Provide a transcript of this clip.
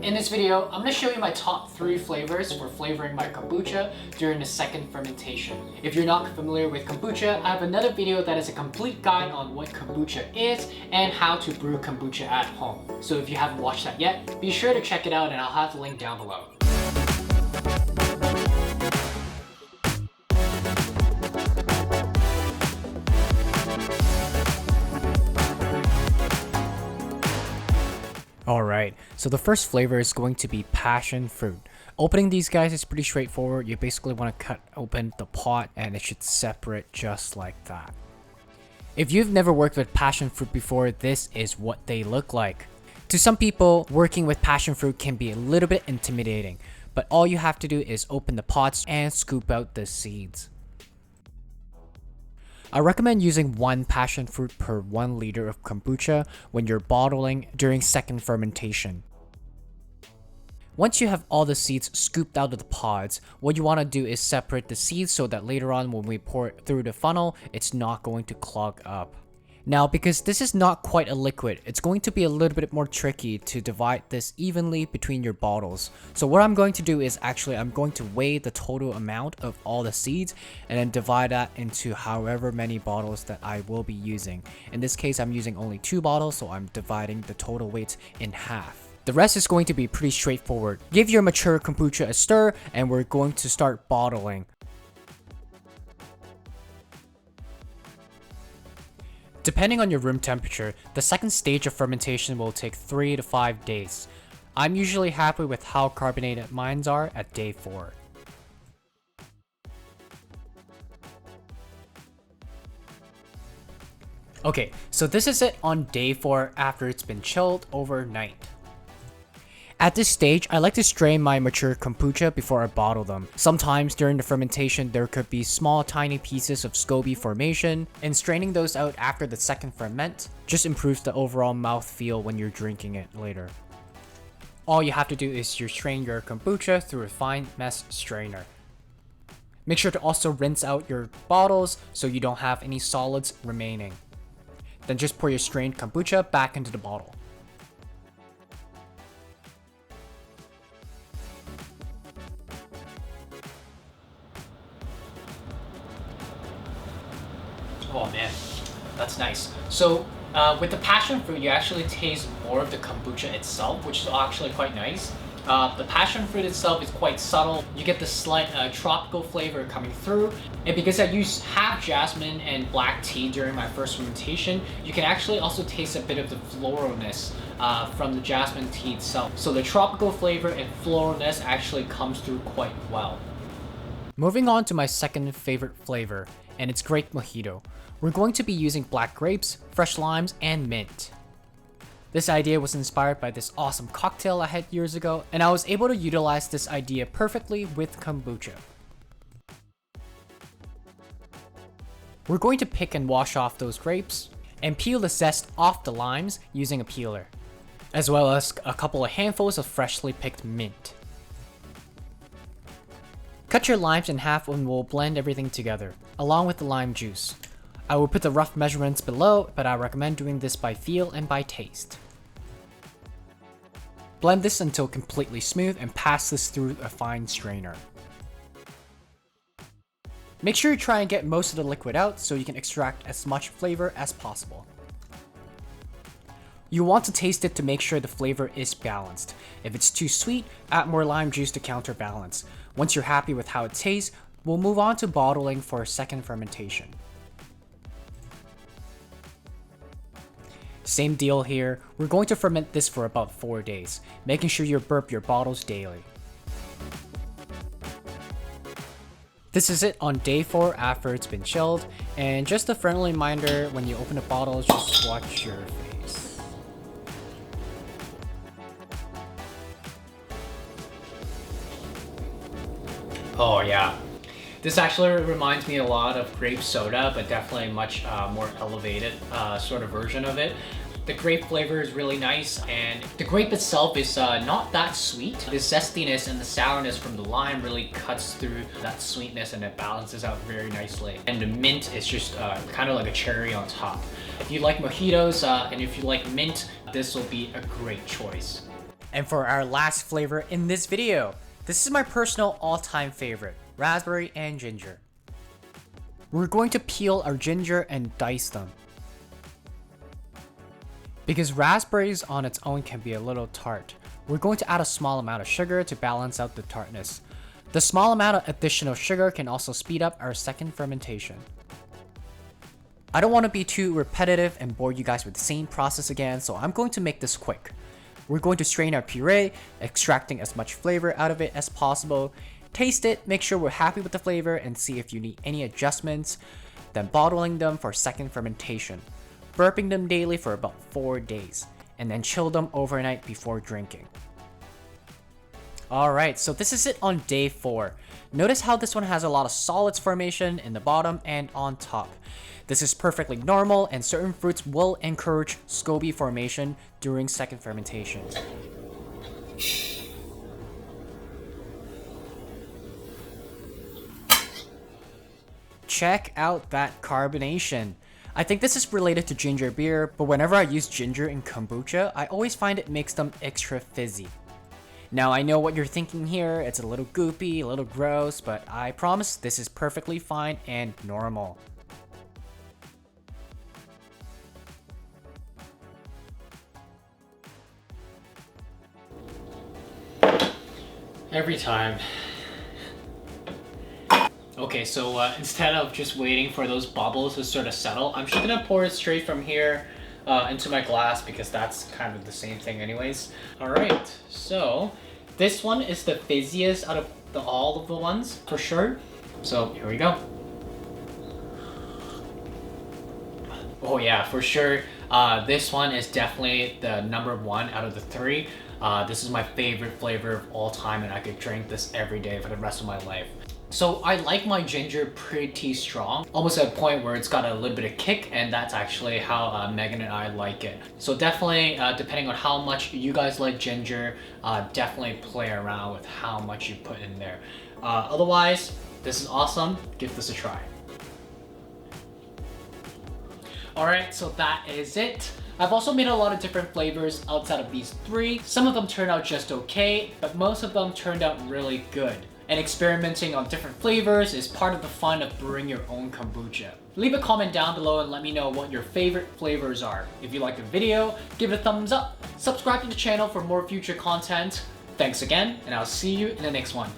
In this video, I'm going to show you my top 3 flavors for flavoring my kombucha during the second fermentation. If you're not familiar with kombucha, I have another video that is a complete guide on what kombucha is and how to brew kombucha at home. So if you haven't watched that yet, be sure to check it out and I'll have the link down below. Alright, so the first flavor is going to be passion fruit. Opening these guys is pretty straightforward. You basically want to cut open the pot and it should separate just like that. If you've never worked with passion fruit before, this is what they look like. To some people, working with passion fruit can be a little bit intimidating, but all you have to do is open the pots and scoop out the seeds. I recommend using 1 passion fruit per 1 liter of kombucha when you're bottling during second fermentation. Once you have all the seeds scooped out of the pods, what you want to do is separate the seeds so that later on when we pour it through the funnel, it's not going to clog up. Now, because this is not quite a liquid, it's going to be a little bit more tricky to divide this evenly between your bottles. So what I'm going to do is I'm going to weigh the total amount of all the seeds and then divide that into however many bottles that I will be using. In this case, I'm using only 2 bottles, so I'm dividing the total weight in half. The rest is going to be pretty straightforward. Give your mature kombucha a stir and we're going to start bottling. Depending on your room temperature, the second stage of fermentation will take 3 to 5 days. I'm usually happy with how carbonated mine are at day 4. Okay, so this is it on day 4 after it's been chilled overnight. At this stage, I like to strain my mature kombucha before I bottle them. Sometimes during the fermentation, there could be small tiny pieces of SCOBY formation, and straining those out after the second ferment just improves the overall mouthfeel when you're drinking it later. All you have to do is you strain your kombucha through a fine mesh strainer. Make sure to also rinse out your bottles so you don't have any solids remaining. Then just pour your strained kombucha back into the bottle. Oh man, that's nice. So with the passion fruit, you actually taste more of the kombucha itself, which is actually quite nice. The passion fruit itself is quite subtle. You get the slight tropical flavor coming through. And because I used half jasmine and black tea during my first fermentation, you can actually also taste a bit of the floralness from the jasmine tea itself. So the tropical flavor and floralness actually comes through quite well. Moving on to my second favorite flavor, and it's Grape Mojito. We're going to be using black grapes, fresh limes, and mint. This idea was inspired by this awesome cocktail I had years ago, and I was able to utilize this idea perfectly with kombucha. We're going to pick and wash off those grapes, and peel the zest off the limes using a peeler, as well as a couple of handfuls of freshly picked mint. Cut your limes in half and we'll blend everything together, along with the lime juice. I will put the rough measurements below, but I recommend doing this by feel and by taste. Blend this until completely smooth and pass this through a fine strainer. Make sure you try and get most of the liquid out so you can extract as much flavor as possible. You want to taste it to make sure the flavor is balanced. If it's too sweet, add more lime juice to counterbalance. Once you're happy with how it tastes, we'll move on to bottling for a second fermentation. Same deal here, we're going to ferment this for about 4 days, making sure you burp your bottles daily. This is it on day 4 after it's been chilled, and just a friendly reminder, when you open a bottle, just watch your face. Oh yeah. This actually reminds me a lot of grape soda, but definitely a much more elevated sort of version of it. The grape flavor is really nice, and the grape itself is not that sweet. The zestiness and the sourness from the lime really cuts through that sweetness and it balances out very nicely. And the mint is just kind of like a cherry on top. If you like mojitos and if you like mint, this will be a great choice. And for our last flavor in this video, this is my personal all-time favorite, raspberry and ginger. We're going to peel our ginger and dice them. Because raspberries on its own can be a little tart, we're going to add a small amount of sugar to balance out the tartness. The small amount of additional sugar can also speed up our second fermentation. I don't want to be too repetitive and bore you guys with the same process again, so I'm going to make this quick. We're going to strain our puree, extracting as much flavor out of it as possible. Taste it, make sure we're happy with the flavor, and see if you need any adjustments. Then bottling them for second fermentation. Burping them daily for about 4 days, and then chill them overnight before drinking. Alright, so this is it on day 4. Notice how this one has a lot of solids formation in the bottom and on top. This is perfectly normal, and certain fruits will encourage SCOBY formation during second fermentation. Check out that carbonation. I think this is related to ginger beer, but whenever I use ginger in kombucha, I always find it makes them extra fizzy. Now I know what you're thinking here, it's a little goopy, a little gross, but I promise this is perfectly fine and normal. Every time. Okay, so instead of just waiting for those bubbles to sort of settle, I'm just gonna pour it straight from here into my glass because that's kind of the same thing anyways. Alright, so this one is the fizziest out of all of the ones, for sure. So here we go. Oh yeah, for sure. This one is definitely the number 1 out of the 3. This is my favorite flavor of all time, and I could drink this every day for the rest of my life. So I like my ginger pretty strong, almost at a point where it's got a little bit of kick, and that's actually how Megan and I like it. So definitely, depending on how much you guys like ginger, definitely play around with how much you put in there. Otherwise, this is awesome. Give this a try. Alright, so that is it. I've also made a lot of different flavors outside of these 3. Some of them turned out just okay, but most of them turned out really good. And experimenting on different flavors is part of the fun of brewing your own kombucha. Leave a comment down below and let me know what your favorite flavors are. If you liked the video, give it a thumbs up. Subscribe to the channel for more future content. Thanks again, and I'll see you in the next one.